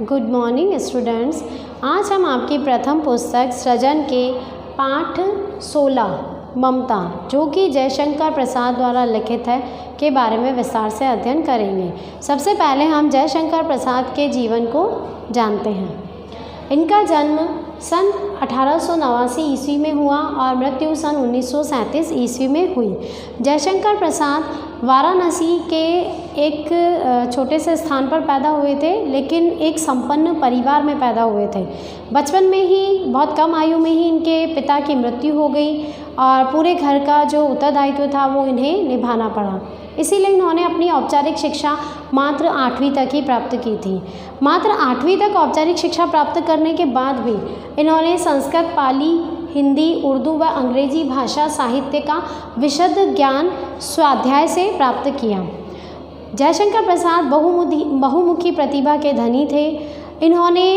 Good morning students. आज हम आपकी प्रथम पुस्तक सृजन के पाठ 16 ममता, जो कि जयशंकर प्रसाद द्वारा लिखित है, के बारे में विस्तार से अध्ययन करेंगे। सबसे पहले हम जयशंकर प्रसाद के जीवन को जानते हैं। इनका जन्म सन 1889 ईस्वी में हुआ और मृत्यु सन 1937 ईस्वी में हुई। जयशंकर प्रसाद वाराणसी के एक छोटे से स्थान पर पैदा हुए थे, लेकिन एक संपन्न परिवार में पैदा हुए थे। बचपन में ही, बहुत कम आयु में ही इनके पिता की मृत्यु हो गई और पूरे घर का जो उत्तरदायित्व था वो इन्हें निभाना पड़ा। इसीलिए इन्होंने अपनी औपचारिक शिक्षा मात्र 8वीं तक ही प्राप्त की थी। मात्र 8वीं तक औपचारिक शिक्षा प्राप्त करने के बाद भी इन्होंने संस्कृत, पाली, हिंदी, उर्दू व अंग्रेजी भाषा साहित्य का विशद ज्ञान स्वाध्याय से प्राप्त किया। जयशंकर प्रसाद बहुमुखी प्रतिभा के धनी थे। इन्होंने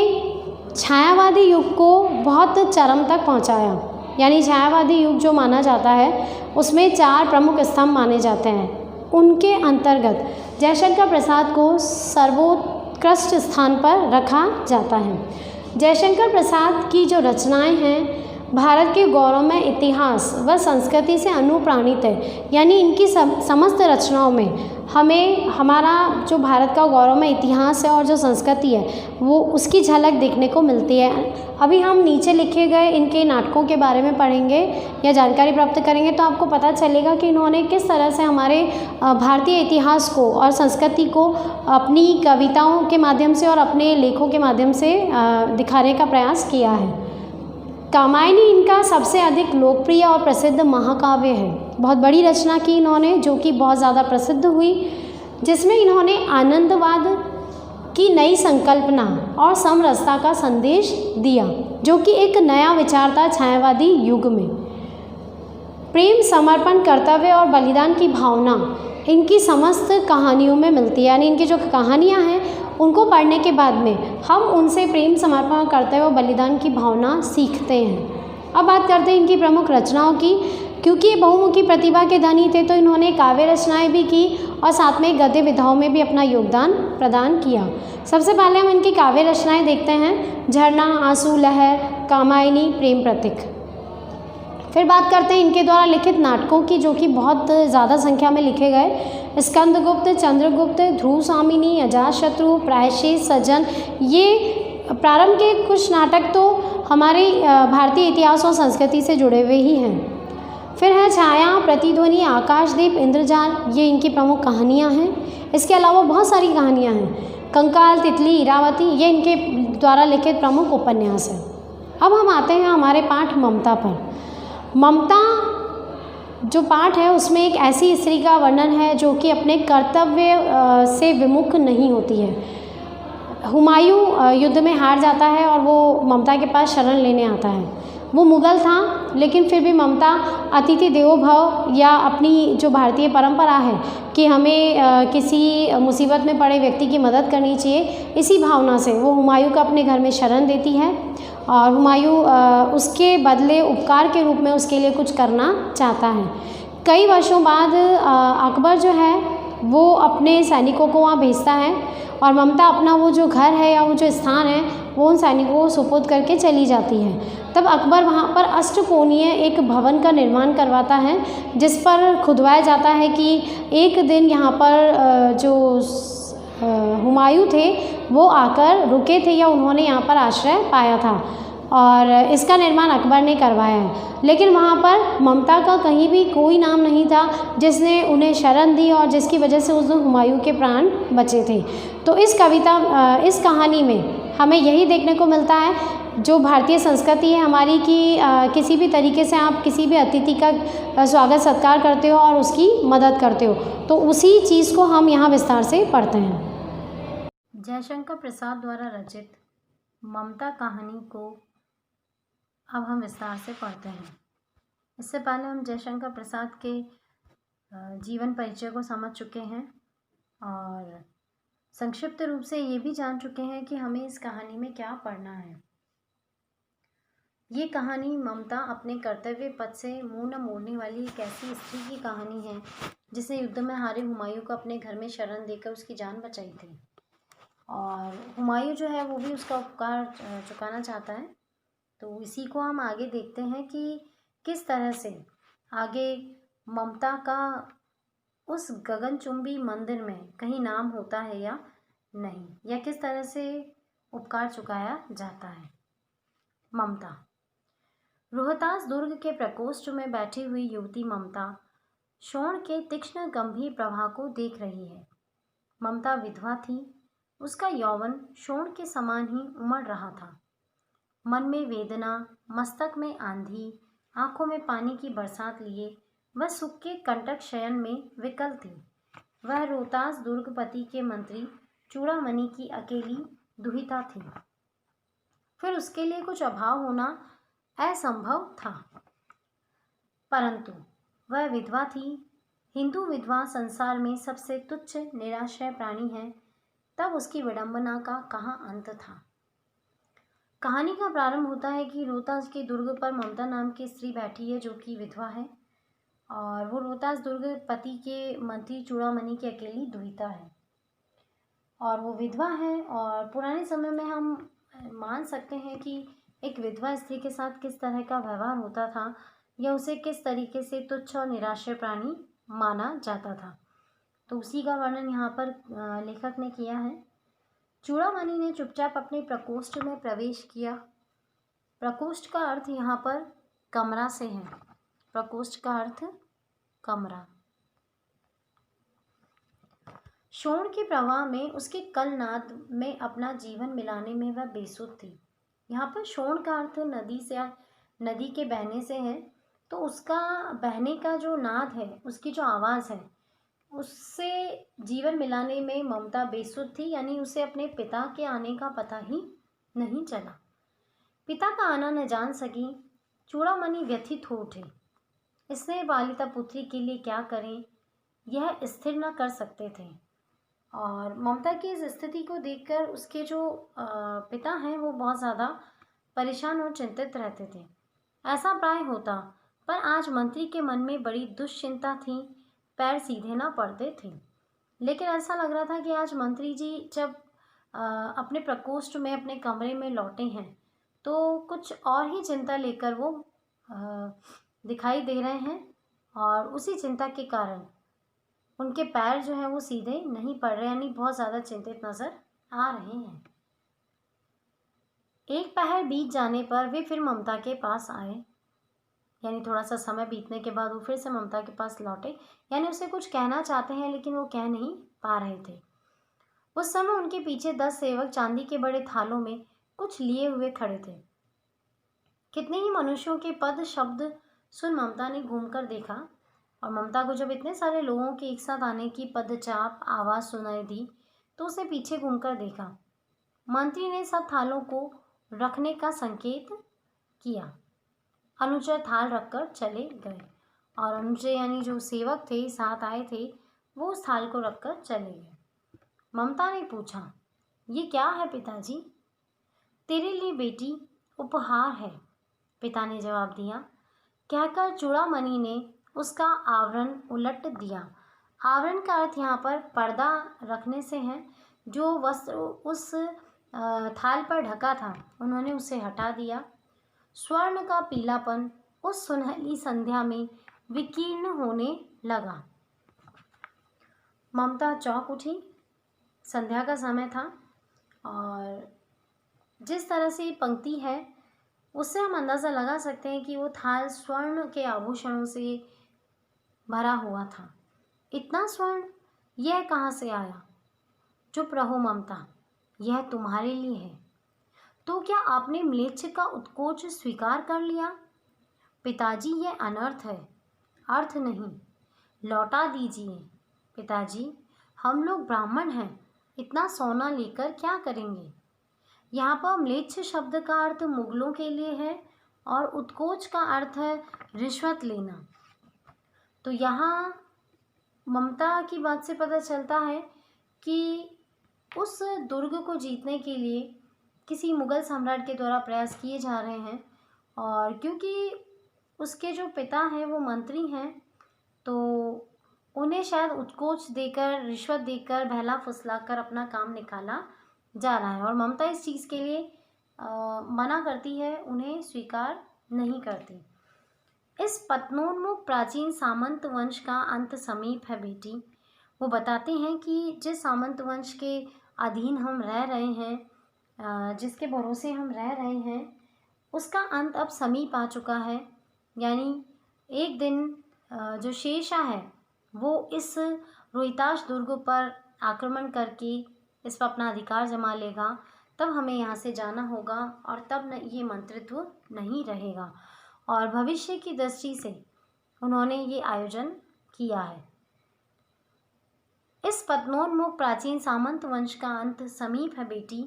छायावादी युग को बहुत चरम तक पहुंचाया। यानी छायावादी युग जो माना जाता है उसमें 4 प्रमुख स्तंभ माने जाते हैं। उनके अंतर्गत जयशंकर प्रसाद को सर्वोत्कृष्ट स्थान पर रखा जाता है। जयशंकर प्रसाद की जो रचनाएं हैं भारत के गौरवमय इतिहास व संस्कृति से अनुप्राणित है। यानी इनकी समस्त रचनाओं में हमें हमारा जो भारत का गौरवमय इतिहास है और जो संस्कृति है वो उसकी झलक देखने को मिलती है। अभी हम नीचे लिखे गए इनके नाटकों के बारे में पढ़ेंगे या जानकारी प्राप्त करेंगे तो आपको पता चलेगा कि इन्होंने किस तरह से हमारे भारतीय इतिहास को और संस्कृति को अपनी कविताओं के माध्यम से और अपने लेखों के माध्यम से दिखाने का प्रयास किया है। कामायनी इनका सबसे अधिक लोकप्रिय और प्रसिद्ध महाकाव्य है। बहुत बड़ी रचना की इन्होंने, जो कि बहुत ज़्यादा प्रसिद्ध हुई, जिसमें इन्होंने आनंदवाद की नई संकल्पना और समरसता का संदेश दिया, जो कि एक नया विचार था छायावादी युग में। प्रेम, समर्पण, कर्तव्य और बलिदान की भावना इनकी समस्त कहानियों में मिलती है। यानी इनकी जो कहानियाँ हैं उनको पढ़ने के बाद में हम उनसे प्रेम, समर्पण, कर्तव्य और बलिदान की भावना सीखते हैं। अब बात करते हैं इनकी प्रमुख रचनाओं की। क्योंकि ये बहुमुखी प्रतिभा के धनी थे तो इन्होंने काव्य रचनाएं भी की और साथ में गद्य विधाओं में भी अपना योगदान प्रदान किया। सबसे पहले हम इनकी काव्य रचनाएं देखते हैं। झरना, आंसू, लहर, कामायनी, प्रेम प्रतीक। फिर बात करते हैं इनके द्वारा लिखित नाटकों की, जो कि बहुत ज़्यादा संख्या में लिखे गए। स्कंदगुप्त, चंद्रगुप्त, ध्रुव स्वामिनी, अजातशत्रु, प्रायश्चित, सज्जन। ये प्रारंभ के कुछ नाटक तो हमारे भारतीय इतिहास और संस्कृति से जुड़े हुए ही हैं। फिर है छाया, प्रतिध्वनि, आकाशदीप, इंद्रजाल। ये इनकी प्रमुख कहानियाँ हैं। इसके अलावा बहुत सारी कहानियाँ हैं। कंकाल, तितली, इरावती, ये इनके द्वारा लिखित प्रमुख उपन्यास हैं। अब हम आते हैं हमारे पाठ ममता पर। ममता जो पाठ है उसमें एक ऐसी स्त्री का वर्णन है जो कि अपने कर्तव्य से विमुख नहीं होती है। हुमायूं युद्ध में हार जाता है और वो ममता के पास शरण लेने आता है। वो मुगल था, लेकिन फिर भी ममता अतिथि देवो भव, या अपनी जो भारतीय परंपरा है कि हमें किसी मुसीबत में पड़े व्यक्ति की मदद करनी चाहिए, इसी भावना से वो हुमायूं को अपने घर में शरण देती है और हुमायूं उसके बदले उपकार के रूप में उसके लिए कुछ करना चाहता है। कई वर्षों बाद अकबर जो है वो अपने सैनिकों को वहाँ भेजता है और ममता अपना वो जो घर है या वो जो स्थान है वो उन सैनिकों को सुपुर्द करके चली जाती है। तब अकबर वहाँ पर अष्टकोणीय एक भवन का निर्माण करवाता है, जिस पर खुदवाया जाता है कि एक दिन यहाँ पर जो हुमायूं थे वो आकर रुके थे या उन्होंने यहाँ पर आश्रय पाया था, और इसका निर्माण अकबर ने करवाया है। लेकिन वहाँ पर ममता का कहीं भी कोई नाम नहीं था जिसने उन्हें शरण दी और जिसकी वजह से उस दिन हुमायूं के प्राण बचे थे। तो इस कहानी में हमें यही देखने को मिलता है, जो भारतीय संस्कृति है हमारी कि किसी भी तरीके से आप किसी भी अतिथि का स्वागत सत्कार करते हो और उसकी मदद करते हो, तो उसी चीज़ को हम यहाँ विस्तार से पढ़ते हैं। जयशंकर प्रसाद द्वारा रचित ममता कहानी को अब हम विस्तार से पढ़ते हैं। इससे पहले हम जयशंकर प्रसाद के जीवन परिचय को समझ चुके हैं और संक्षिप्त रूप से ये भी जान चुके हैं कि हमें इस कहानी में क्या पढ़ना है। ये कहानी ममता अपने कर्तव्य पथ से मुंह न मोड़ने वाली एक ऐसी स्त्री की कहानी है जिसने युद्ध में हारे हुमायूं को अपने घर में शरण देकर उसकी जान बचाई थी। और हुमायूं जो है वो भी उसका उपकार चुकाना चाहता है। तो इसी को हम आगे देखते हैं कि किस तरह से आगे ममता का उस गगनचुंबी मंदिर में कहीं नाम होता है या नहीं, या किस तरह से उपकार चुकाया जाता है। ममता। रोहतास दुर्ग के प्रकोष्ठ में बैठी हुई युवती ममता शोण के तीक्ष्ण गंभीर प्रवाह को देख रही है। ममता विधवा थी। उसका यौवन शोण के समान ही उमड़ रहा था। मन में वेदना, मस्तक में आंधी, आंखों में पानी की बरसात लिए वह सुख के कंटक शयन में विकल थी। वह रोहतास दुर्गपति के मंत्री चूड़ामणि की अकेली दुहिता थी। फिर उसके लिए कुछ अभाव होना असंभव था। परंतु वह विधवा थी। हिंदू विधवा संसार में सबसे तुच्छ निराश्रय प्राणी है। तब उसकी विडंबना का कहाँ अंत था। कहानी का प्रारंभ होता है कि रोहतास के दुर्ग पर ममता नाम की स्त्री बैठी है जो कि विधवा है, और वो रोहतास दुर्ग पति के मंत्री चूड़ामणि की अकेली दुहिता है और वो विधवा है। और पुराने समय में हम मान सकते हैं कि एक विधवा स्त्री के साथ किस तरह का व्यवहार होता था या उसे किस तरीके से तुच्छ और निराश्रय प्राणी माना जाता था। तो उसी का वर्णन यहाँ पर लेखक ने किया है। चूड़ामणि ने चुपचाप अपने प्रकोष्ठ में प्रवेश किया। प्रकोष्ठ का अर्थ यहाँ पर कमरा से है। प्रकोष्ठ का अर्थ कमरा। शोण के प्रवाह में उसके कलनाद में अपना जीवन मिलाने में वह बेसुध थी। यहाँ पर शोण का अर्थ नदी के बहने से है। तो उसका बहने का जो नाद है, उसकी जो आवाज़ है, उससे जीवन मिलाने में ममता बेसुध थी, यानी उसे अपने पिता के आने का पता ही नहीं चला। पिता का आना न जान सकी। चूड़ामणि व्यथित हो उठे। इसने बालिता पुत्री के लिए क्या करें, यह स्थिर न कर सकते थे। और ममता की इस स्थिति को देखकर उसके जो पिता हैं वो बहुत ज़्यादा परेशान और चिंतित रहते थे। ऐसा प्राय होता, पर आज मंत्री के मन में बड़ी दुश्चिंता थी। पैर सीधे ना पड़ते थे। लेकिन ऐसा लग रहा था कि आज मंत्री जी जब अपने प्रकोष्ठ में अपने कमरे में लौटे हैं तो कुछ और ही चिंता लेकर वो दिखाई दे रहे हैं, और उसी चिंता के कारण उनके पैर जो हैं वो सीधे नहीं पड़ रहे, यानी बहुत ज़्यादा चिंतित नज़र आ रहे हैं। एक पहर बीत जाने पर वे फिर ममता के पास आए, यानी थोड़ा सा समय बीतने के बाद वो फिर से ममता के पास लौटे, यानी उसे कुछ कहना चाहते हैं लेकिन वो कह नहीं पा रहे थे। उस समय उनके पीछे 10 सेवक चांदी के बड़े थालों में कुछ लिए हुए खड़े थे। कितने ही मनुष्यों के पद शब्द सुन ममता ने घूमकर देखा, और ममता को जब इतने सारे लोगों के एक साथ आने की पदचाप आवाज़ सुनाई दी तो उसे पीछे घूमकर देखा। मंत्री ने सब थालों को रखने का संकेत किया। अनुचर थाल रखकर चले गए, और अनुचर यानी जो सेवक थे साथ आए थे वो उस थाल को रखकर चले गए। ममता ने पूछा, ये क्या है पिताजी? तेरे लिए बेटी, उपहार है, पिता ने जवाब दिया। कहकर चूड़ामणि ने उसका आवरण उलट दिया। आवरण का अर्थ यहाँ पर पर्दा रखने से है। जो वस्त्र उस थाल पर ढका था उन्होंने उसे हटा दिया। स्वर्ण का पीलापन उस सुनहली संध्या में विकीर्ण होने लगा। ममता चौंक उठी। संध्या का समय था, और जिस तरह से ये पंक्ति है उससे हम अंदाज़ा लगा सकते हैं कि वो थाल स्वर्ण के आभूषणों से भरा हुआ था। इतना स्वर्ण यह कहाँ से आया? चुप रहो ममता, यह तुम्हारे लिए है। तो क्या आपने म्लेच्छ का उत्कोच स्वीकार कर लिया? पिताजी, यह अनर्थ है, अर्थ नहीं, लौटा दीजिए। पिताजी, हम लोग ब्राह्मण हैं, इतना सोना लेकर क्या करेंगे? यहाँ पर म्लेच्छ शब्द का अर्थ मुगलों के लिए है और उत्कोच का अर्थ है रिश्वत लेना। तो यहाँ ममता की बात से पता चलता है कि उस दुर्ग को जीतने के लिए किसी मुग़ल सम्राट के द्वारा प्रयास किए जा रहे हैं, और क्योंकि उसके जो पिता हैं वो मंत्री हैं तो उन्हें शायद उत्कोच देकर, रिश्वत देकर, बहला फुसला कर अपना काम निकाला जा रहा है और ममता इस चीज़ के लिए मना करती है, उन्हें स्वीकार नहीं करती। इस पतनोन्मुख प्राचीन सामंत वंश का अंत समीप है बेटी। वो बताते हैं कि जिस सामंत वंश के अधीन हम रह रहे हैं, जिसके भरोसे हम रह रहे हैं, उसका अंत अब समीप आ चुका है। यानी एक दिन जो शेरशाह है वो इस रोहिताश दुर्ग पर आक्रमण करके इस पर अपना अधिकार जमा लेगा। तब हमें यहाँ से जाना होगा और तब न ये मंत्रित्व नहीं रहेगा। और भविष्य की दृष्टि से उन्होंने ये आयोजन किया है। इस पतनोन्मुख प्राचीन सामंत वंश का अंत समीप है बेटी।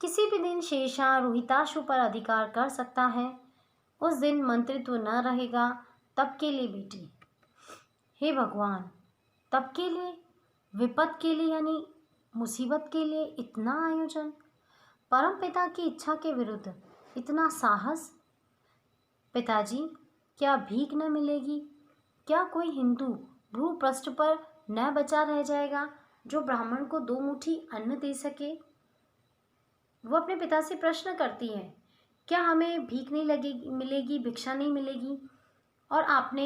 किसी भी दिन शेरशाह रोहिताशु पर अधिकार कर सकता है। उस दिन मंत्रित्व न रहेगा। तब के लिए बेटी, हे भगवान, तब के लिए, विपद के लिए यानी मुसीबत के लिए इतना आयोजन, परम पिता की इच्छा के विरुद्ध इतना साहस। पिताजी, क्या भीख न मिलेगी? क्या कोई हिंदू भूपृष्ठ पर न बचा रह जाएगा जो ब्राह्मण को 2 मुट्ठी अन्न दे सके? वो अपने पिता से प्रश्न करती है, क्या हमें भीख नहीं लगेगी, मिलेगी, भिक्षा नहीं मिलेगी? और आपने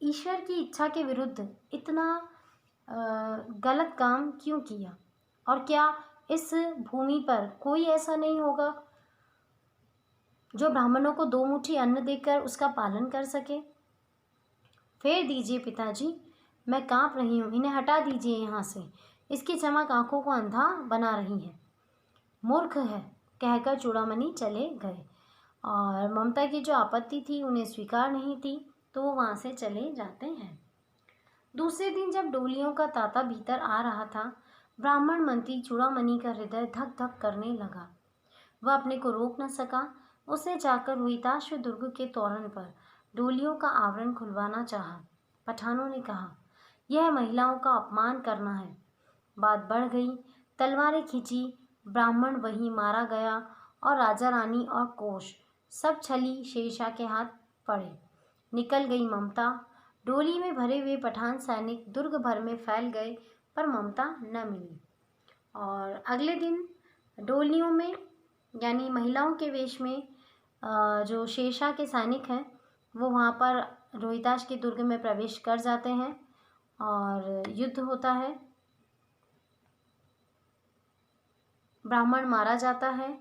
ईश्वर की इच्छा के विरुद्ध इतना गलत काम क्यों किया? और क्या इस भूमि पर कोई ऐसा नहीं होगा जो ब्राह्मणों को 2 मुट्ठी अन्न देकर उसका पालन कर सके? फेर दीजिए पिताजी, मैं काँप रही हूँ, इन्हें हटा दीजिए यहाँ से। इसकी चमक आंखों को अंधा बना रही है। मूर्ख है, कहकर चूड़ामणि चले गए। और ममता की जो आपत्ति थी उन्हें स्वीकार नहीं थी, तो वो वहाँ से चले जाते हैं। दूसरे दिन जब डोलियों का तांता भीतर आ रहा था, ब्राह्मण मंत्री चूड़ामणि का हृदय धक धक करने लगा। वह अपने को रोक न सका। उसने जाकर रोहिताश्व दुर्ग के तोरण पर डोलियों का आवरण खुलवाना चाहा। पठानों ने कहा, यह महिलाओं का अपमान करना है। बात बढ़ गई, तलवारें खींची, ब्राह्मण वहीं मारा गया और राजा रानी और कोष सब छली शेरशाह के हाथ पड़े। निकल गई ममता। डोली में भरे हुए पठान सैनिक दुर्ग भर में फैल गए, पर ममता न मिली। और अगले दिन डोलियों में यानी महिलाओं के वेश में जो शेरशाह के सैनिक हैं वो वहाँ पर रोहिताश के दुर्ग में प्रवेश कर जाते हैं और युद्ध होता है। ब्राह्मण मारा जाता है।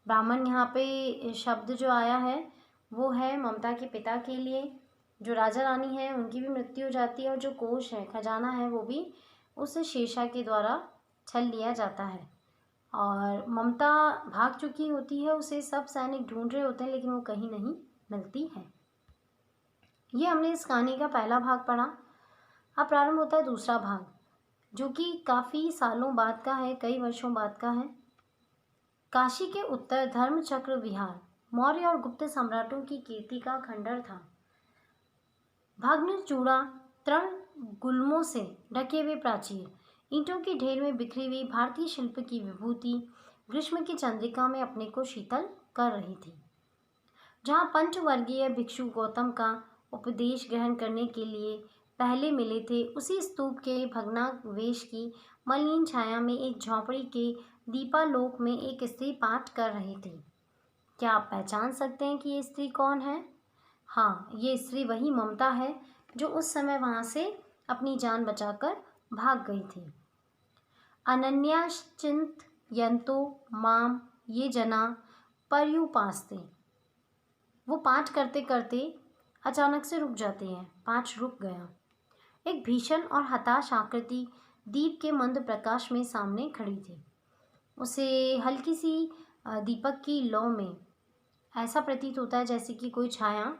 ब्राह्मण यहाँ पे शब्द जो आया है वो है ममता के पिता के लिए। जो राजा रानी है उनकी भी मृत्यु हो जाती है और जो कोष है, खजाना है, वो भी उस शेरशाह के द्वारा छल लिया जाता है। और ममता भाग चुकी होती है, उसे सब सैनिक ढूंढ रहे होते हैं लेकिन वो कहीं नहीं मिलती है। ये हमने इस कहानी का पहला भाग पढ़ा। अब प्रारंभ होता है दूसरा भाग, जो कि काफ़ी सालों बाद का है, कई वर्षों बाद का है। काशी के उत्तर धर्मचक्र विहार मौर्य और गुप्त सम्राटों की कीर्ति का खंडर था। भग्न चूड़ा, तृण गुल्मों से ढके हुए प्राचीर, ईंटों के ढेर में बिखरी हुई भारतीय शिल्प की विभूति ग्रीष्म की चंद्रिका में अपने को शीतल कर रही थी। जहाँ पंचवर्गीय भिक्षु गौतम का उपदेश ग्रहण करने के लिए पहले मिले थे, उसी स्तूप के भग्नावशेष की मलिन छाया में एक झोंपड़ी के दीपालोक में एक स्त्री पाठ कर रही थी। क्या आप पहचान सकते हैं कि ये स्त्री कौन है? हाँ, ये स्त्री वही ममता है जो उस समय वहाँ से अपनी जान बचाकर भाग गई थी। अनन्याश्चिंत यंतो माम ये जना पर्युपास्ते। वो पाठ करते करते अचानक से रुक जाते हैं। पाठ रुक गया। एक भीषण और हताश आकृति दीप के मंद प्रकाश में सामने खड़ी थी। उसे हल्की सी दीपक की लौ में ऐसा प्रतीत होता है जैसे कि कोई छाया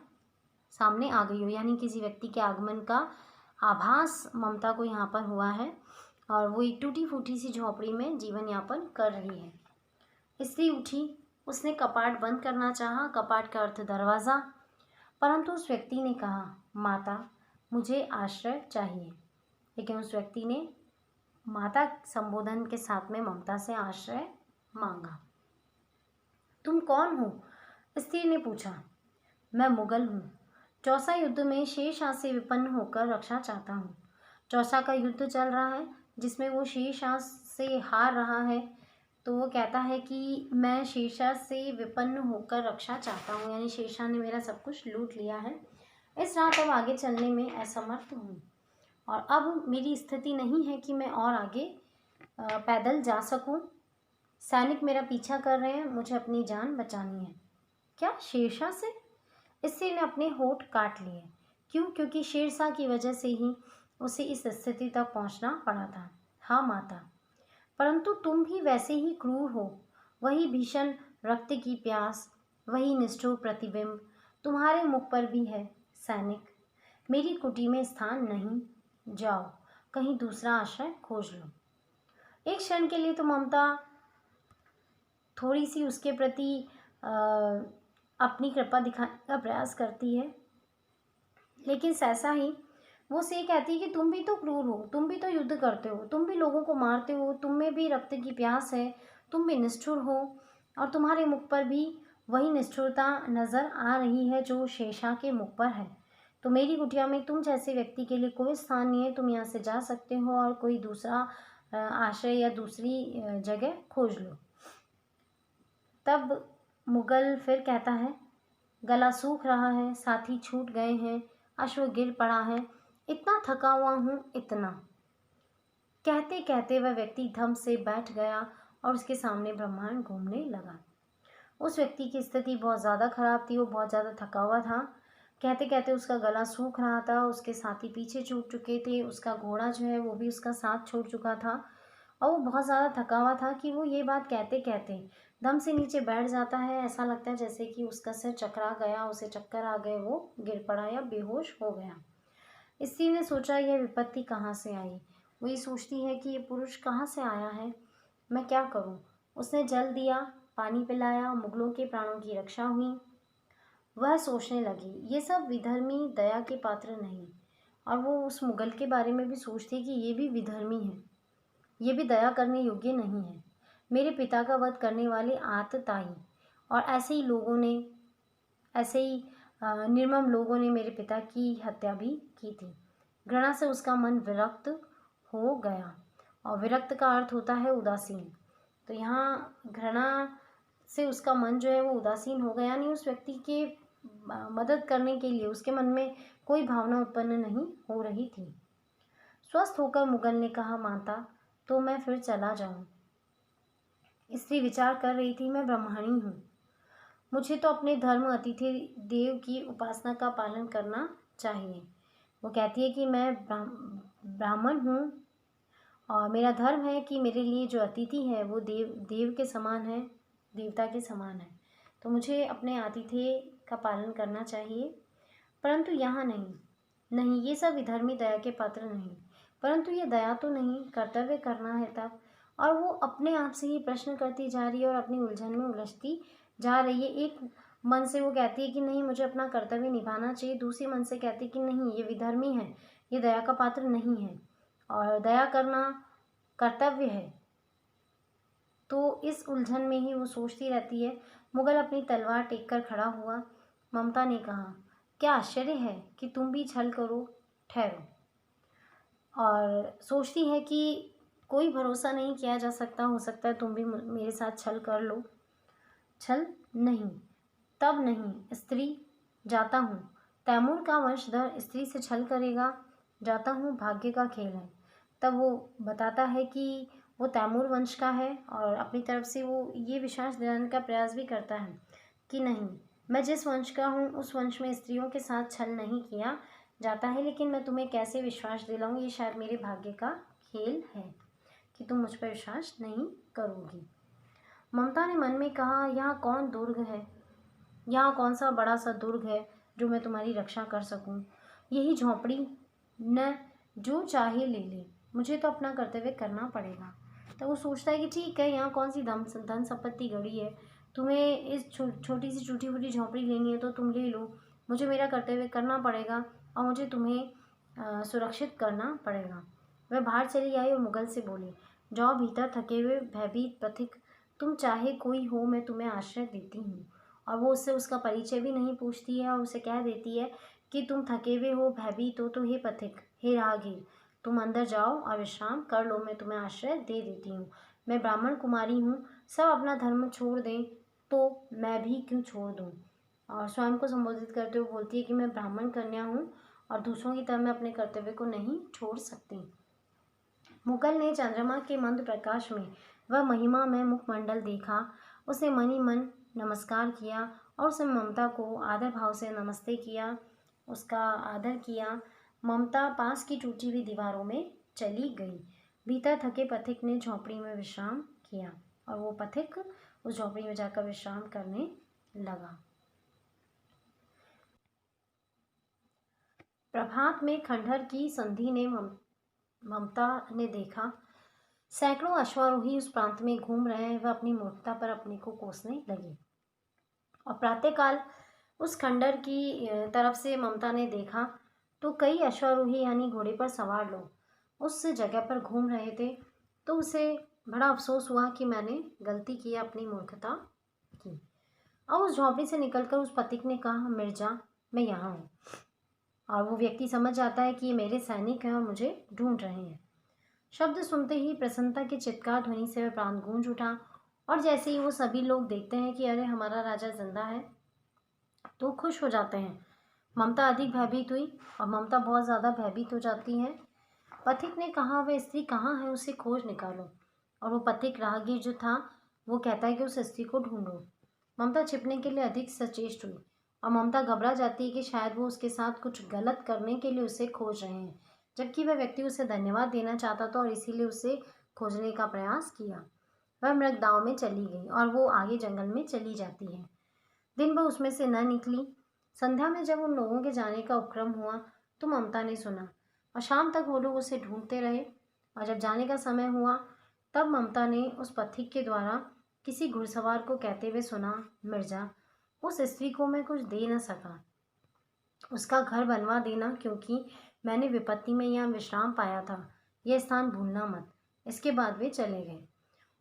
सामने आ गई हो, यानी किसी व्यक्ति के आगमन का आभास ममता को यहाँ पर हुआ है और वो एक टूटी फूटी सी झोपड़ी में जीवन यापन कर रही है। स्त्री उठी, उसने कपाट बंद करना चाहा, कपाट का अर्थ दरवाज़ा, परंतु उस व्यक्ति ने कहा, माता मुझे आश्रय चाहिए। लेकिन उस व्यक्ति ने माता संबोधन के साथ में ममता से आश्रय मांगा। तुम कौन हो? स्त्री ने पूछा। मैं मुगल हूँ। चौसा युद्ध में शेरशाह से विपन्न होकर रक्षा चाहता हूँ। चौसा का युद्ध चल रहा है जिसमें वो शेरशाह से हार रहा है। तो वो कहता है कि मैं शेषा से विपन्न होकर रक्षा चाहता हूँ, यानी शेषा ने मेरा सब कुछ लूट लिया है। इस रात अब आगे चलने में असमर्थ हूँ और अब मेरी स्थिति नहीं है कि मैं और आगे पैदल जा सकूँ। सैनिक मेरा पीछा कर रहे हैं, मुझे अपनी जान बचानी है। क्या, शेरशाह से? इससे ने अपने होठ काट लिए। क्यों? क्योंकि शेरशाह की वजह से ही उसे इस स्थिति तक पहुंचना पड़ा था। हाँ माता, परंतु तुम भी वैसे ही क्रूर हो। वही भीषण रक्त की प्यास, वही निष्ठुर प्रतिबिंब तुम्हारे मुख पर भी है। सैनिक, मेरी कुटी में स्थान नहीं, जाओ कहीं दूसरा आश्रय खोज लो। एक क्षण के लिए तो ममता थोड़ी सी उसके प्रति अपनी कृपा दिखाने का प्रयास करती है, लेकिन सहसा ही वो से कहती है कि तुम भी तो क्रूर हो, तुम भी तो युद्ध करते हो, तुम भी लोगों को मारते हो, तुम में भी रक्त की प्यास है, तुम भी निष्ठुर हो और तुम्हारे मुख पर भी वही निष्ठुरता नज़र आ रही है जो शेषा के मुख पर है। तो मेरी कुटिया में तुम जैसे व्यक्ति के लिए कोई स्थान नहीं है। तुम यहाँ से जा सकते हो और कोई दूसरा आश्रय या दूसरी जगह खोज लो। तब मुगल फिर कहता है, गला सूख रहा है, साथी छूट गए हैं, अश्व गिर पड़ा है, इतना थका हुआ हूँ, इतना। कहते कहते वह व्यक्ति धम से बैठ गया और उसके सामने ब्रह्मांड घूमने लगा। उस व्यक्ति की स्थिति बहुत ज़्यादा खराब थी, वो बहुत ज़्यादा थका हुआ था। कहते कहते उसका गला सूख रहा था, उसके साथी पीछे छूट चुके थे, उसका घोड़ा जो है वो भी उसका साथ छोड़ चुका था और वो बहुत ज़्यादा थका हुआ था कि वो ये बात कहते कहते दम से नीचे बैठ जाता है। ऐसा लगता है जैसे कि उसका सिर चकरा गया, उसे चक्कर आ गए, वो गिर पड़ा या बेहोश हो गया। स्त्री ने सोचा, यह विपत्ति कहाँ से आई? वो ये सोचती है कि ये पुरुष कहाँ से आया है, मैं क्या करूँ? उसने जल दिया, पानी पिलाया, मुगलों के प्राणों की रक्षा हुई। वह सोचने लगी, ये सब विधर्मी दया के पात्र नहीं। और वो उस मुगल के बारे में भी सोचती कि ये भी विधर्मी है, ये भी दया करने योग्य नहीं है। मेरे पिता का वध करने वाले आतताई और ऐसे ही निर्मम लोगों ने मेरे पिता की हत्या भी की थी। घृणा से उसका मन विरक्त हो गया और विरक्त का अर्थ होता है उदासीन। तो यहाँ घृणा से उसका मन जो है वो उदासीन हो गया, यानी उस व्यक्ति के मदद करने के लिए उसके मन में कोई भावना उत्पन्न नहीं हो रही थी। स्वस्थ होकर मुगल ने कहा, माता तो मैं फिर चला जाऊं। स्त्री विचार कर रही थी, मैं ब्राह्मणी हूँ, मुझे तो अपने धर्म अतिथि देव की उपासना का पालन करना चाहिए। वो कहती है कि मैं ब्राह्मण हूँ और मेरा धर्म है कि मेरे लिए जो अतिथि है वो देव के समान है, देवता के समान है, तो मुझे अपने आतिथ्य का पालन करना चाहिए। परंतु यहाँ नहीं, ये सब विधर्मी दया के पात्र नहीं। परंतु ये दया तो नहीं, कर्तव्य करना है तब। और वो अपने आप से ही प्रश्न करती जा रही है और अपनी उलझन में उलझती जा रही है। एक मन से वो कहती है कि नहीं, मुझे अपना कर्तव्य निभाना चाहिए, दूसरी मन से कहती है कि नहीं, ये विधर्मी है, ये दया का पात्र नहीं है और दया करना कर्तव्य है। तो इस उलझन में ही वो सोचती रहती है। मुगल अपनी तलवार टेक कर खड़ा हुआ। ममता ने कहा, क्या आश्चर्य है कि तुम भी छल करो, ठहरो। और सोचती है कि कोई भरोसा नहीं किया जा सकता, हो सकता है तुम भी मेरे साथ छल कर लो। छल नहीं, तब नहीं, स्त्री, जाता हूँ। तैमूर का वंशधर स्त्री से छल करेगा? जाता हूँ, भाग्य का खेल है। तब वो बताता है कि वो तैमूर वंश का है और अपनी तरफ से वो ये विश्वास दिलाने का प्रयास भी करता है कि नहीं, मैं जिस वंश का हूँ उस वंश में स्त्रियों के साथ छल नहीं किया जाता है, लेकिन मैं तुम्हें कैसे विश्वास दिलाऊँ, ये शायद मेरे भाग्य का खेल है कि तुम मुझ पर विश्वास नहीं करोगी। ममता ने मन में कहा, यहाँ कौन दुर्ग है, यहाँ कौन सा बड़ा सा दुर्ग है जो मैं तुम्हारी रक्षा कर सकूं? यही झोंपड़ी, न जो चाहे ले ले, मुझे तो अपना कर्तव्य करना पड़ेगा। तो वो सोचता है कि ठीक है, यहाँ कौन सी धन संपत्ति गड़ी है, तुम्हें इस छोटी सी टूटी फूटी झोंपड़ी लेनी है तो तुम ले लो, मुझे मेरा कर्तव्य करना पड़ेगा और मुझे तुम्हें सुरक्षित करना पड़ेगा। वह बाहर चली आई और मुगल से बोली, जाओ भीतर, थके हुए भयभीत पथिक, तुम चाहे कोई हो, मैं तुम्हें आश्रय देती हूँ। और वो उससे उसका परिचय भी नहीं पूछती है और उसे कह देती है कि तुम थके हुए हो, भयभीत हो, तो हे पथिक, हे राहगीर, तुम अंदर जाओ और विश्राम कर लो, मैं तुम्हें आश्रय दे देती हूँ। मैं ब्राह्मण कुमारी हूँ, सब अपना धर्म छोड़ दें तो मैं भी क्यों छोड़ दूं। और स्वयं को संबोधित करते हुए बोलती है कि मैं ब्राह्मण कन्या हूँ और दूसरों की तरह मैं अपने कर्तव्य को नहीं छोड़ सकती। मुगल ने चंद्रमा के मंद प्रकाश में वह महिमा में मुखमंडल देखा, उसे मन ही मन नमस्कार किया और उसे ममता को आदर भाव से नमस्ते किया, उसका आदर किया। ममता पास की टूटी हुई दीवारों में चली गई। भीतर थके पथिक ने झोंपड़ी में विश्राम किया और वो पथिक उस झोंपड़ी में जाकर विश्राम करने लगा। प्रभात में खंडहर की संधि ने ममता ने देखा, सैकड़ों अश्वारोही उस प्रांत में घूम रहे हैं। वह अपनी मूर्खता पर अपने को कोसने लगी और प्रातःकाल उस खंडहर की तरफ से ममता ने देखा तो कई अश्वारोही यानी घोड़े पर सवार लोग उस जगह पर घूम रहे थे। तो उसे बड़ा अफसोस हुआ कि मैंने गलती की, अपनी मूर्खता की। अब उस झोंपड़ी से निकलकर उस पथिक ने कहा, मिर्जा मैं यहाँ हूँ। और वो व्यक्ति समझ जाता है कि ये मेरे सैनिक हैं और मुझे ढूंढ रहे हैं। शब्द सुनते ही प्रसन्नता की चित्कार ध्वनि से वह प्राण गूंज उठा और जैसे ही वो सभी लोग देखते हैं कि अरे हमारा राजा जिंदा है तो खुश हो जाते हैं। ममता अधिक भयभीत हुई और ममता बहुत ज़्यादा भयभीत हो जाती है। पथिक ने कहा, वह स्त्री कहाँ है, उसे खोज निकालो। और वो पथिक राहगीर जो था वो कहता है कि उस स्त्री को ढूंढो। ममता छिपने के लिए अधिक सचेष्ट हुई और ममता घबरा जाती है कि शायद वो उसके साथ कुछ गलत करने के लिए उसे खोज रहे हैं, जबकि वह व्यक्ति उसे धन्यवाद देना चाहता था और इसीलिए उसे खोजने का प्रयास किया। वह मृगदाव में चली गई और वो आगे जंगल में चली जाती है। दिन भर उसमें से न निकली। संध्या में जब उन लोगों के जाने का उपक्रम हुआ तो ममता ने सुना और शाम तक वो लोग उसे ढूंढते रहे। और जब जाने का समय हुआ तब ममता ने उस पथिक के द्वारा किसी घुड़सवार को कहते हुए सुना, मिर्जा उस स्त्री को मैं कुछ दे न सका, उसका घर बनवा देना, क्योंकि मैंने विपत्ति में यहाँ विश्राम पाया था, यह स्थान भूलना मत। इसके बाद वे चले गए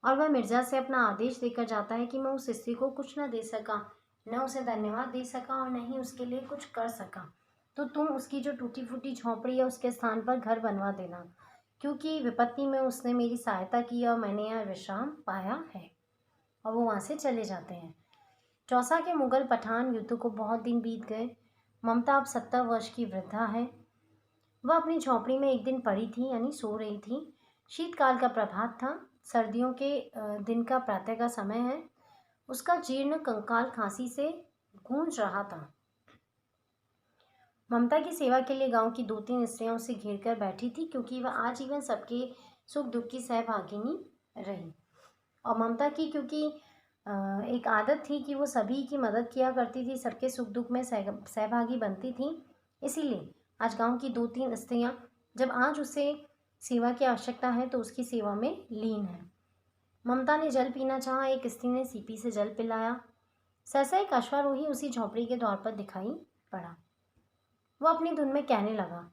और वह मिर्जा से अपना आदेश देकर जाता है कि मैं उस स्त्री को कुछ न दे सका, न उसे धन्यवाद दे सका और न ही उसके लिए कुछ कर सका। तो तुम उसकी जो टूटी फूटी झोंपड़ी है उसके स्थान पर घर बनवा देना, क्योंकि विपत्ति में उसने मेरी सहायता की और मैंने यहाँ विश्राम पाया है। और वो वहाँ से चले जाते हैं। चौसा के मुगल पठान युद्ध को बहुत दिन बीत गए। ममता अब 70 वर्ष की वृद्धा है। वह अपनी झोंपड़ी में एक दिन पड़ी थी, यानी सो रही थी। शीतकाल का प्रभात था, सर्दियों के दिन का प्रातः का समय है। उसका जीर्ण कंकाल खांसी से गूंज रहा था। ममता की सेवा के लिए गांव की 2-3 स्त्रियां उसे घेर कर बैठी थी, क्योंकि वह आजीवन सबके सुख दुख की सहभागिनी रही। और ममता की क्योंकि एक आदत थी कि वो सभी की मदद किया करती थी, सबके सुख दुख में सहभागी बनती थी, इसीलिए आज गांव की 2-3 स्त्रियां जब आज उसे सेवा की आवश्यकता है तो उसकी सेवा में लीन है। ममता ने जल पीना चाहा, एक स्त्री ने सीपी से जल पिलाया। सहसा एक अश्वारोही उसी झोंपड़ी के द्वार पर दिखाई पड़ा। वो अपनी धुन में कहने लगा,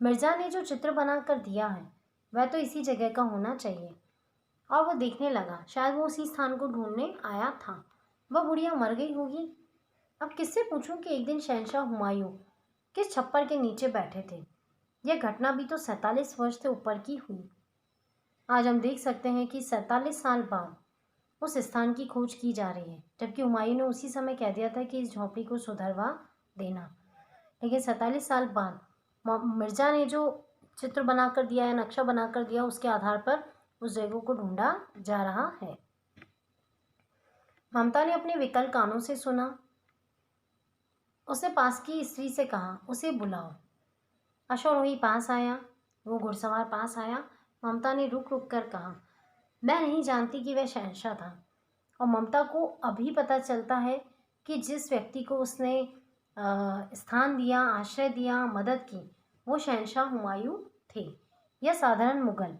मिर्जा ने जो चित्र बनाकर दिया है वह तो इसी जगह का होना चाहिए। और वो देखने लगा, शायद वो उसी स्थान को ढूंढने आया था। वह बुढ़िया मर गई होगी। अब किससे पूछूं कि एक दिन शहंशाह हुमायूं किस छप्पर के नीचे बैठे थे। यह घटना भी तो 47 वर्ष से ऊपर की हुई। आज हम देख सकते हैं कि 47 साल बाद उस स्थान की खोज की जा रही है, जबकि हुमायूं ने उसी समय कह दिया था कि इस झोंपड़ी को सुधरवा देना। लेकिन 47 साल बाद मिर्जा ने जो चित्र बनाकर दिया है, नक्शा बनाकर दिया, उसके आधार पर उस जगह को ढूंढा जा रहा है। ममता ने अपने विकल कानों से सुना। उसने पास की स्त्री से कहा, उसे बुलाओ। अश्वारोही पास आया, वो घुड़सवार पास आया। ममता ने रुक रुक कर कहा, मैं नहीं जानती कि वह शहंशाह था। और ममता को अभी पता चलता है कि जिस व्यक्ति को उसने स्थान दिया, आश्रय दिया, मदद की, वो शहंशाह हुमायूं थे या साधारण मुगल।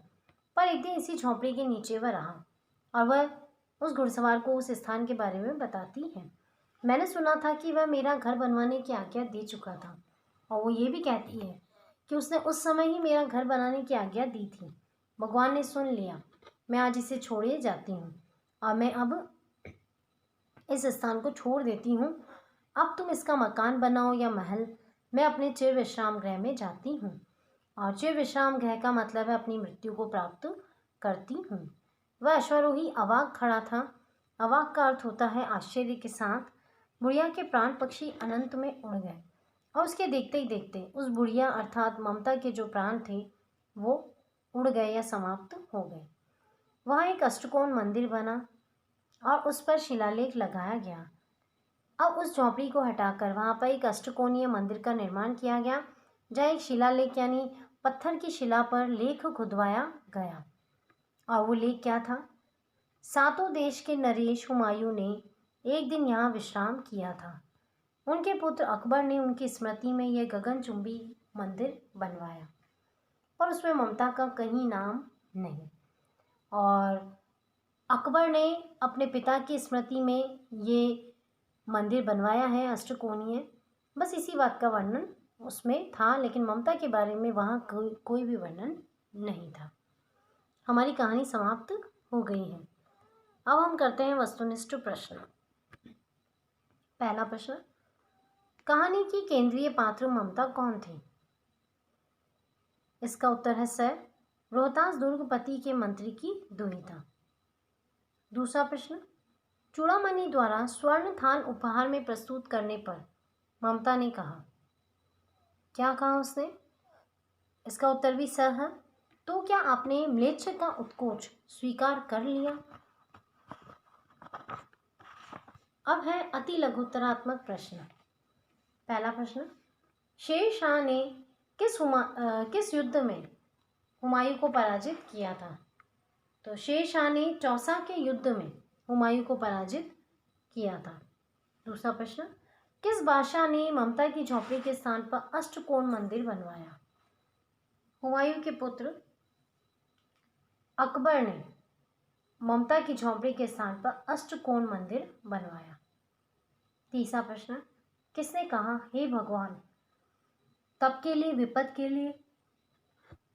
पर एक दिन इसी झोंपड़ी के नीचे वह रहा और वह उस घुड़सवार को उस स्थान के बारे में बताती है। मैंने सुना था कि वह मेरा घर बनवाने की आज्ञा दे चुका था, और वो ये भी कहती है कि उसने उस समय ही मेरा घर बनाने की आज्ञा दी थी। भगवान ने सुन लिया, मैं आज इसे छोड़े जाती हूँ और मैं अब इस स्थान को छोड़ देती हूँ। अब तुम इसका मकान बनाओ या महल, मैं अपने चिर विश्राम गृह में जाती हूँ। और चिर विश्राम गृह का मतलब है अपनी मृत्यु को प्राप्त करती हूँ। वह अश्वारोही अवाक खड़ा था। अवाक का अर्थ होता है आश्चर्य के साथ। बुढ़िया के प्राण पक्षी अनंत में उड़ गए और उसके देखते ही देखते उस बुढ़िया अर्थात ममता के जो प्राण थे वो उड़ गए या समाप्त हो गए। वहाँ एक अष्टकोण मंदिर बना और उस पर शिलालेख लगाया गया। अब उस झोंपड़ी को हटाकर वहाँ पर एक अष्टकोणीय मंदिर का निर्माण किया गया, जहाँ एक शिलालेख यानी पत्थर की शिला पर लेख खुदवाया गया। और वो लेख क्या था? सातों देश के नरेश हुमायूं ने एक दिन यहाँ विश्राम किया था। उनके पुत्र अकबर ने उनकी स्मृति में यह गगनचुंबी मंदिर बनवाया और उसमें ममता का कहीं नाम नहीं। और अकबर ने अपने पिता की स्मृति में ये मंदिर बनवाया है अष्टकोणीय। बस इसी बात का वर्णन उसमें था, लेकिन ममता के बारे में वहाँ कोई भी वर्णन नहीं था। हमारी कहानी समाप्त हो गई है। अब हम करते हैं वस्तुनिष्ठ प्रश्न। पहला प्रश्न, कहानी की केंद्रीय पात्र ममता कौन थी? इसका उत्तर है स। रोहतास दुर्ग पति के मंत्री की दुहिता। दूसरा प्रश्न, चूड़ामणि द्वारा स्वर्ण थान उपहार में प्रस्तुत करने पर ममता ने कहा, क्या कहा उसने? इसका उत्तर भी स है। तो क्या आपने म्लेच्छ का उत्कोच स्वीकार कर लिया? अब है अति लघुत्तरात्मक प्रश्न। पहला प्रश्न, शेर शाह ने किस युद्ध में हुमायूं को पराजित किया था? तो शेर शाह ने चौसा के युद्ध में हुमायूं को पराजित किया था। दूसरा प्रश्न, किस बादशाह ने ममता की झोंपड़ी के स्थान पर अष्टकोण मंदिर बनवाया? हुमायूं के पुत्र अकबर ने ममता की झोंपड़ी के स्थान पर अष्टकोण मंदिर बनवाया। तीसरा प्रश्न, किसने कहा, हे भगवान, तब के लिए विपद के लिए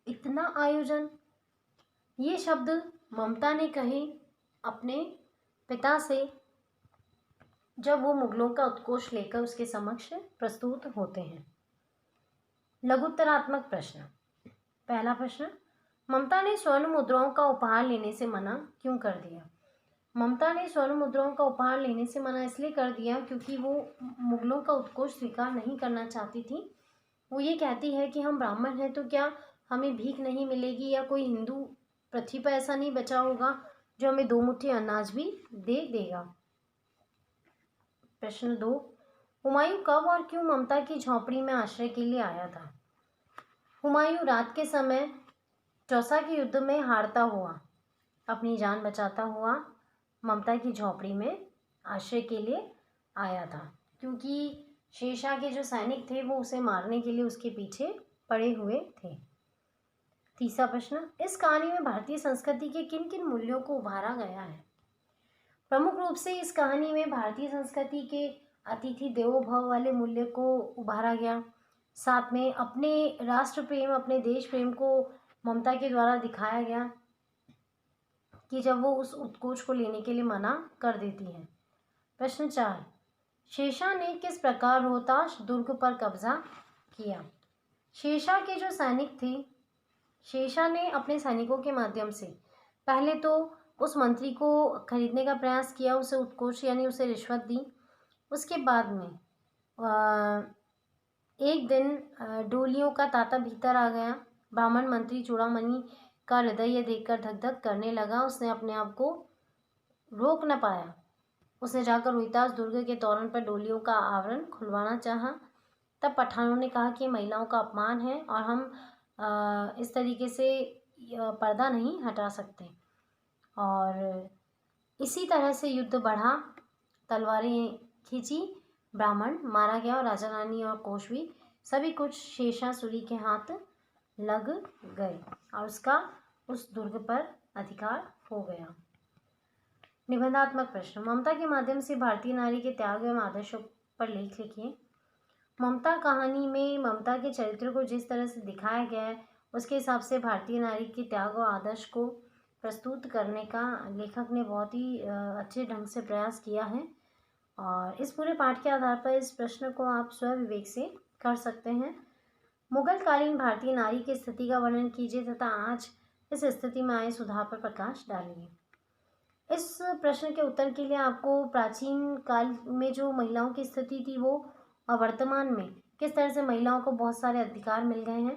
इतना आयोजन? ये शब्द ममता ने कहे अपने पिता से जब वो मुगलों का उत्कोच लेकर उसके समक्ष प्रस्तुत होते हैं। लघुत्तरात्मक प्रश्न। पहला प्रश्न, ममता ने स्वर्ण मुद्राओं का उपहार लेने से मना क्यों कर दिया? ममता ने स्वर्ण मुद्राओं का उपहार लेने से मना इसलिए कर दिया क्योंकि वो मुगलों का उत्कोच स्वीकार नहीं करना चाहती थी। वो ये कहती है कि हम ब्राह्मण हैं तो क्या हमें भीख नहीं मिलेगी, या कोई हिंदू पृथ्वी पर ऐसा नहीं बचा होगा जो हमें 2 मुट्ठी अनाज भी दे देगा। प्रश्न 2, हुमायूं कब और क्यों ममता की झोंपड़ी में आश्रय के लिए आया था? हुमायूं रात के समय चौसा के युद्ध में हारता हुआ अपनी जान बचाता हुआ ममता की झोंपड़ी में आश्रय के लिए आया था, क्योंकि शेरशाह के जो सैनिक थे वो उसे मारने के लिए उसके पीछे पड़े हुए थे। तीसरा प्रश्न, इस कहानी में भारतीय संस्कृति के किन किन मूल्यों को उभारा गया है? प्रमुख रूप से इस कहानी में भारतीय संस्कृति के अतिथि देवो भव वाले मूल्य को उभारा गया। साथ में अपने राष्ट्र प्रेम, अपने देश प्रेम को ममता के द्वारा दिखाया गया कि जब वो उस उत्कोच को लेने के लिए मना कर देती है। प्रश्न 4, शेरशाह ने किस प्रकार रोहतास दुर्ग पर कब्जा किया? शेरशाह के जो सैनिक थे, शेरशाह ने अपने सैनिकों के माध्यम से पहले तो उस मंत्री को खरीदने का प्रयास किया, उसे उत्कोच यानी उसे रिश्वत दी। उसके बाद में एक दिन डोलियों का तांता भीतर आ गया। ब्राह्मण मंत्री चूड़ामणि का हृदय ये देखकर धक धक करने लगा। उसने अपने आप को रोक न पाया। उसने जाकर रोहतास दुर्ग के तोरण पर डोलियों का आवरण खुलवाना चाहा। तब पठानों ने कहा कि महिलाओं का अपमान है और हम इस तरीके से पर्दा नहीं हटा सकते। और इसी तरह से युद्ध बढ़ा, तलवारें खींची, ब्राह्मण मारा गया और राजा रानी और कोश भी सभी कुछ शेरशाह सूरी के हाथ लग गए और उसका उस दुर्ग पर अधिकार हो गया। निबंधात्मक प्रश्न, ममता के माध्यम से भारतीय नारी के त्याग एवं आदर्शों पर लेख लिखिए। ममता कहानी में ममता के चरित्र को जिस तरह से दिखाया गया है उसके हिसाब से भारतीय नारी के त्याग और आदर्श को प्रस्तुत करने का लेखक ने बहुत ही अच्छे ढंग से प्रयास किया है। और इस पूरे पाठ के आधार पर इस प्रश्न को आप स्वविवेक से कर सकते हैं। मुगलकालीन भारतीय नारी की स्थिति का वर्णन कीजिए तथा आज इस स्थिति में आए सुधार पर प्रकाश डालिए। इस प्रश्न के उत्तर के लिए आपको प्राचीन काल में जो महिलाओं की स्थिति थी वो वर्तमान में किस तरह से महिलाओं को बहुत सारे अधिकार मिल गए हैं।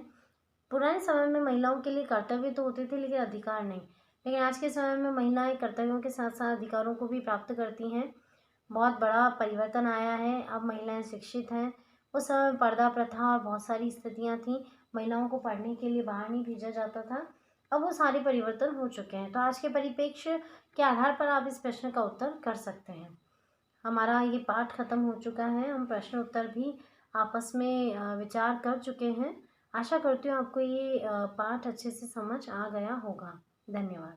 पुराने समय में महिलाओं के लिए कर्तव्य तो होते थे लेकिन अधिकार नहीं, लेकिन आज के समय में महिलाएं कर्तव्यों के साथ साथ अधिकारों को भी प्राप्त करती हैं। बहुत बड़ा परिवर्तन आया है, अब महिलाएं शिक्षित हैं। उस समय पर्दा प्रथा और बहुत सारी स्थितियां थीं, महिलाओं को पढ़ने के लिए बाहर नहीं भेजा जाता था। अब वो सारे परिवर्तन हो चुके हैं, तो आज के परिप्रेक्ष्य के आधार पर आप इस प्रश्न का उत्तर कर सकते हैं। हमारा ये पाठ खत्म हो चुका है, हम प्रश्न उत्तर भी आपस में विचार कर चुके हैं। आशा करती हूँ आपको ये पाठ अच्छे से समझ आ गया होगा। धन्यवाद।